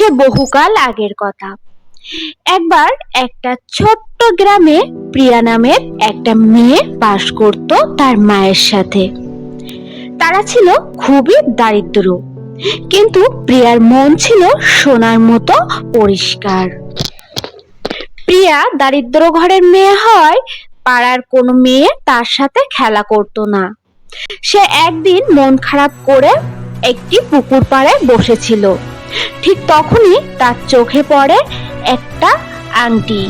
সে বহুকাল আগের কথা। একবার একটা ছোট্ট গ্রামে প্রিয়া নামের একটা মেয়ে বাস করত তার মায়ের সাথে। তারা ছিল খুবই দারিদ্র, কিন্তু প্রিয়ার মন ছিল সোনার মতো পরিষ্কার। প্রিয়া দারিদ্র ঘরের মেয়ে হয়, পাড়ার কোনো মেয়ে তার সাথে খেলা করত না। সে একদিন মন খারাপ করে একটি পুকুর পাড়ে বসেছিল। ঠিক তখনই তার চোখে পড়ে একটা আংটি।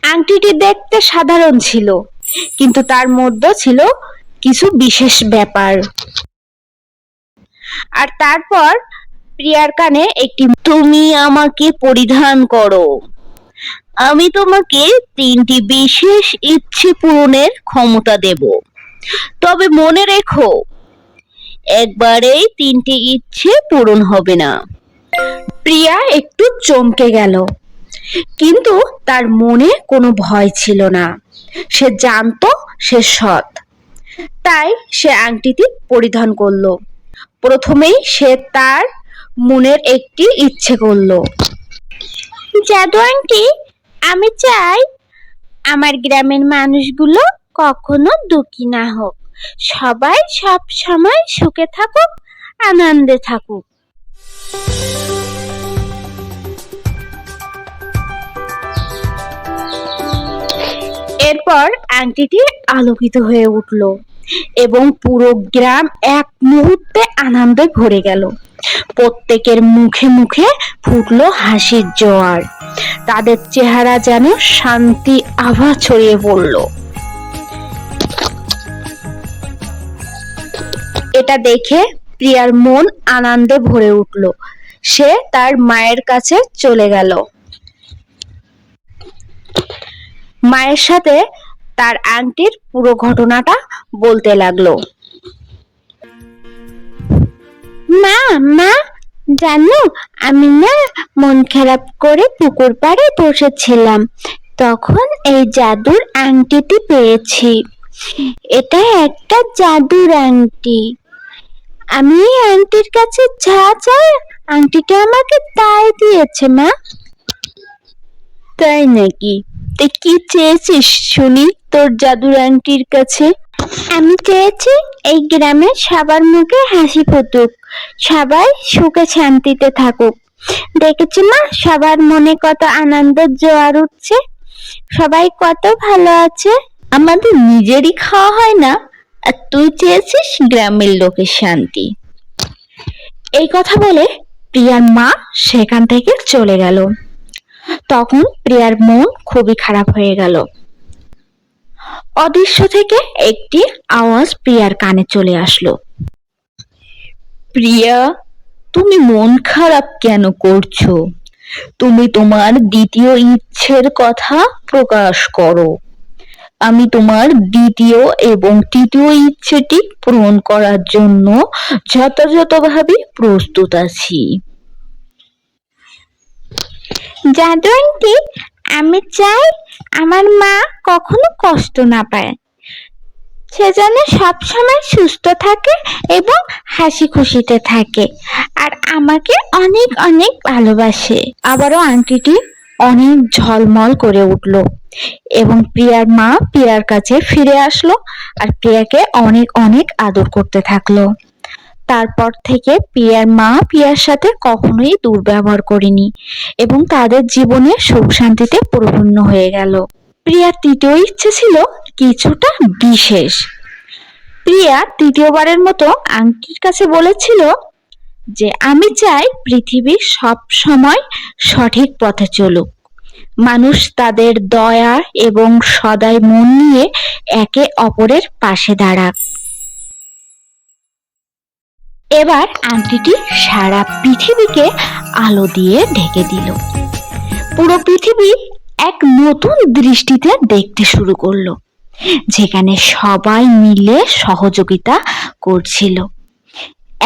আংটিটি দেখতে সাধারণ ছিল, কিন্তু তার মধ্যে ছিল কিছু বিশেষ ব্যাপার। আর তারপর প্রিয়ার কানে একটি, তুমি আমাকে পরিধান করো, আমি তোমাকে 3টি বিশেষ ইচ্ছে পূরণের ক্ষমতা দেব। তবে মনে রেখো, একবারেই 3টি ইচ্ছে পূরণ হবে না। প্রিয়া একটু চমকে গেল, কিন্তু তার মনে কোনো ভয় ছিল না। সে জানতো সে সৎ, তাই সে আংটিটি পরিধান করলো। প্রথমেই সে তার মনের একটি ইচ্ছে করলো। জাদু আংটি, আমি চাই আমার গ্রামের মানুষগুলো কখনো দুঃখী না হোক, সবাই সব সময় সুখে থাকুক, আনন্দে থাকুক। এরপর আংটিটি আলোকিত হয়ে উঠল এবং পুরো গ্রাম এক মুহূর্তে আনন্দে ভরে গেল। প্রত্যেকের মুখে মুখে ফুটলো হাসির জোয়ার। তাদের চেহারা যেন শান্তি আভা ছড়িয়ে পড়ল। এটা দেখে প্রিয়ার মন আনন্দে ভরে উঠল। সে তার মায়ের কাছে চলে গেল। মায়ের সাথে তার আংটির পুরো ঘটনাটা বলতে লাগলো। মা মা জানো, আমি না মন খারাপ করে পুকুর পাড়ে বসেছিলাম, তখন এই জাদুর আংটিটি পেয়েছি। এটা একটা জাদুর আংটি। আমি এই আংটির কাছে যা চাই, আংটিটা আমাকে তাই দিয়েছে মা। তাই নাকি? তুই কি চেয়েছিস শুনি তোর জাদুর আংটির কাছে? আমি চেয়েছি এই গ্রামের সবার মুখে হাসি ফুটুক, সবাই সুখে শান্তিতে থাকুক। দেখেছি মা, সবার মনে কত আনন্দের জোয়ার উঠছে, সবাই কত ভালো আছে। আমাদের নিজেরই খাওয়া হয় না, আর তুই চেয়েছিস গ্রামের লোকের শান্তি। এই কথা বলে প্রিয়ার মা সেখান থেকে চলে গেল। তখন প্রিয়ার মন খুবই খারাপ হয়ে গেল। অদৃশ্য থেকে একটি আওয়াজ প্রিয়ার কানে চলে আসলো। প্রিয়া, তুমি মন খারাপ কেন করছো? তুমি তোমার দ্বিতীয় ইচ্ছের কথা প্রকাশ করো। আমি তোমার দ্বিতীয় এবং তৃতীয় ইচ্ছেটি পূরণ করার জন্য যথাযথভাবে প্রস্তুত আছি। জাদু আংটি, আমি চাই আমার মা কখনো কষ্ট না পায়, সে যেন সবসময় সুস্থ থাকে এবং হাসি খুশিতে থাকে, আর আমাকে অনেক অনেক ভালোবাসে। আবারও আংটিটি অনেক ঝলমল করে উঠল এবং প্রিয়ার মা প্রিয়ার কাছে ফিরে আসলো আর প্রিয়াকে অনেক অনেক আদর করতে থাকলো। তারপর থেকে প্রিয়ার মা প্রিয়ার সাথে কখনোই দুর্ব্যবহার করেনি এবং তাদের জীবনে সুখ শান্তিতে পরিপূর্ণ হয়ে গেল। প্রিয়ার তৃতীয় ইচ্ছে ছিল কিছুটা বিশেষ। প্রিয়া তৃতীয়বারের মতো আংটির কাছে বলেছিল যে, আমি চাই পৃথিবী সব সময় সঠিক পথে চলুক, মানুষ তাদের দয়া এবং সদয় মন নিয়ে একে অপরের পাশে দাঁড়াক। এবার আংটিটি সারা পৃথিবীকে আলো দিয়ে ঢেকে দিল। পুরো পৃথিবী এক নতুন দৃষ্টিতে দেখতে শুরু করলো, যেখানে সবাই মিলে সহযোগিতা করছিল,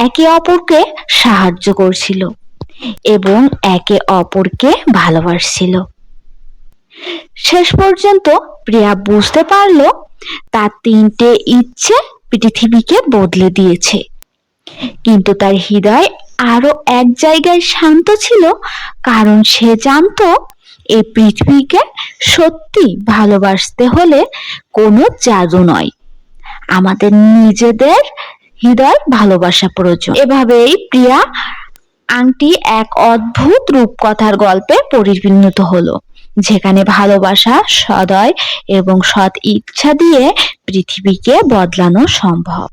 একে অপরকে সাহায্য করছিল এবং একে অপরকে ভালোবাসছিল। শেষ পর্যন্ত প্রিয়া বুঝতে পারল তার 3টে ইচ্ছে পৃথিবীকে বদলে দিয়েছে, কিন্তু তার হৃদয় আরো এক জায়গায় শান্ত ছিল, কারণ সে জানতো এই পৃথিবীকে সত্যি ভালোবাসতে হলে কোনো জাদু নয়, আমাদের নিজেদের হৃদয় ভালোবাসা প্রয়োজন। এভাবেই প্রিয়া আংটি এক অদ্ভুত রূপকথার গল্পে পরিণত হলো, যেখানে ভালোবাসা, সদয় এবং সৎ ইচ্ছা দিয়ে পৃথিবীকে বদলানো সম্ভব।